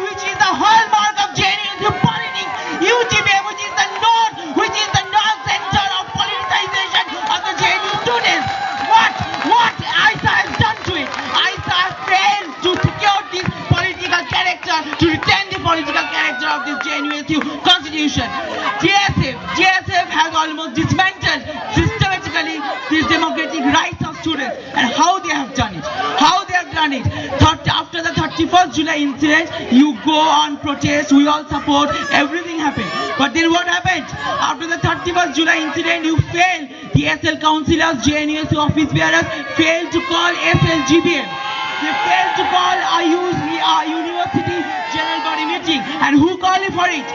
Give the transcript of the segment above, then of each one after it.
which is the hallmark of JNUSU politics, UGBM, which is the north, which is the north center of politicization of the JNU students. What ISA has done to it? ISA has failed to secure this political character, to retain the political character of this JNUSU constitution. JSF has almost dismantled systematically these democratic rights of students. And how they have done it? After the 31st July incident, you go on protest, we all support, everything happened. But then what happened? After the 31st July incident, you failed. The SL councillors, JNUSU office bearers failed to call SLGBM. They failed to call a university general body meeting. And who called for it?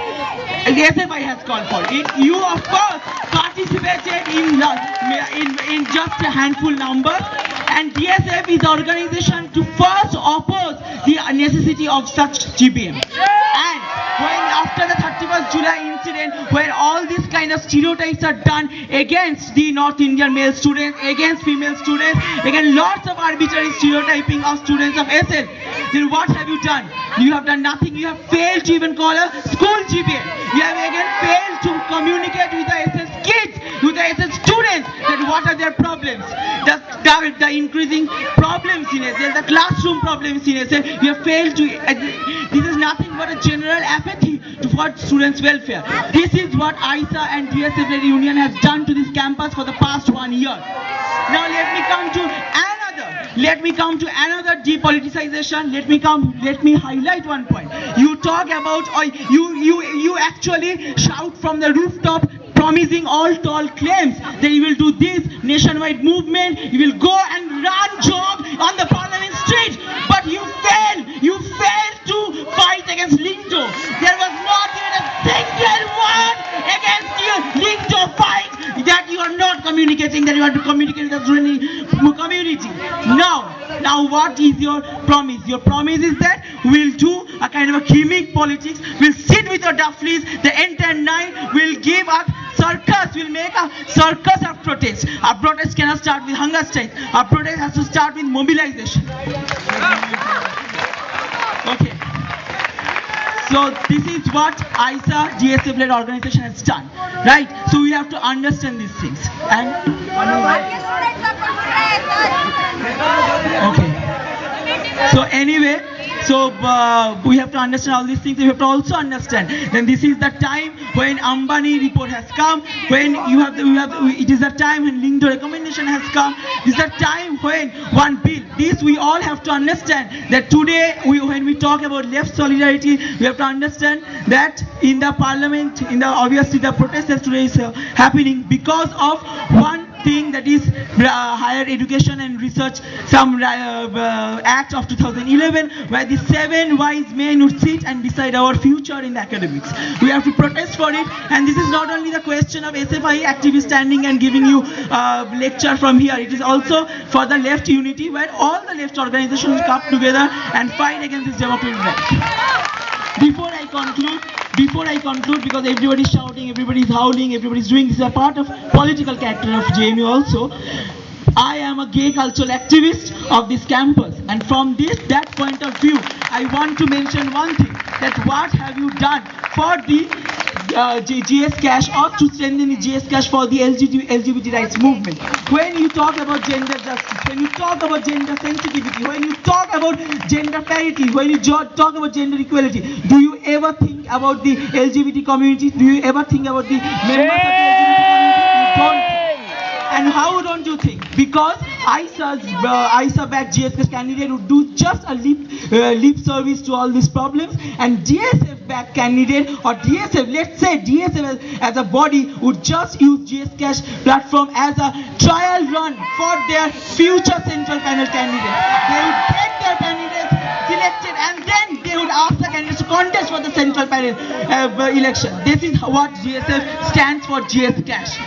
The SFI has called for it. You, of course, participated in just a handful numbers. And DSF is the organization to first oppose the necessity of such GBM. And when after the 31st July incident, where all these kind of stereotypes are done against the North Indian male students, against female students, again lots of arbitrary stereotyping of students of SL, then what have you done? You have done nothing. You have failed to even call a school GBM. You have again failed to communicate with the SS kids, with the SS students, that what are their problems. The increasing problems in SL, the classroom problems in SL, you have failed to. This is nothing but a general apathy towards students' welfare. This is what ISA and DSF Union has done to this campus for the past 1 year. Now let me come to another depoliticization. Let me highlight one point. You talk about, or you actually shout from the rooftop, promising all tall claims that you will do this nationwide movement, you will go and run job on the parliament street, but you failed to fight against Linkto. There was not even a single word against you Linkto fight that you are not communicating, that you are to communicate with the community. Now what is your promise? Your promise is that we'll do a kind of a gimmick politics, we'll sit with our dufflies the entire night, we'll give up circus, we'll make a circus of protest. Our protest cannot start with hunger strikes. Our protest has to start with mobilization. Okay. So this is what ISA, GSF-led organization has done, right? So we have to understand these things. And okay. So anyway, we have to understand all these things. We have to also understand then this is the time when Ambani report has come, when it is the time when Linkto recommendation has come. This is the time when one bill. This we all have to understand that today when we talk about left solidarity, we have to understand that in the parliament, obviously the protest that today is happening because of one thing, that is higher education and research, some act of 2011, where the 7 wise men would sit and decide our future in the academics. We have to protest for it, and this is not only the question of SFI activists standing and giving you lecture from here. It is also for the left unity, where all the left organizations come together and fight against this democratic right. Before I conclude, because everybody is shouting, everybody is howling, everybody is doing, this is a part of political character of JNU also. I am a gay cultural activist of this campus, and from that point of view, I want to mention one thing, that what have you done for the GS Cash, or to strengthen the GS Cash for the LGBT rights movement. When you talk about gender justice, when you talk about gender sensitivity, when you talk about gender parity, when you talk about gender equality, do you ever think about the LGBT community? Do you ever think about the members of the LGBT community? You don't. And how don't you think? Because ISA-backed GSF candidate would do just a lip service to all these problems, and DSF-backed candidate, or DSF, let's say DSF as a body, would just use GS Cash platform as a trial run for their future central panel candidates. They would get their candidates selected, and then they would ask the candidates to contest for the central panel election. This is what GSF stands for, GS Cash.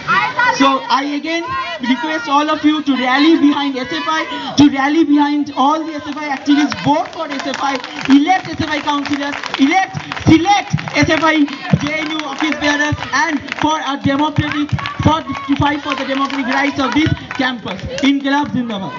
So I again request all of you to rally behind SFI, to rally behind all the SFI activists, vote for SFI, elect SFI councillors, select SFI JNU office bearers, and for a to fight for the democratic rights of this campus. Inqilab Zindabad.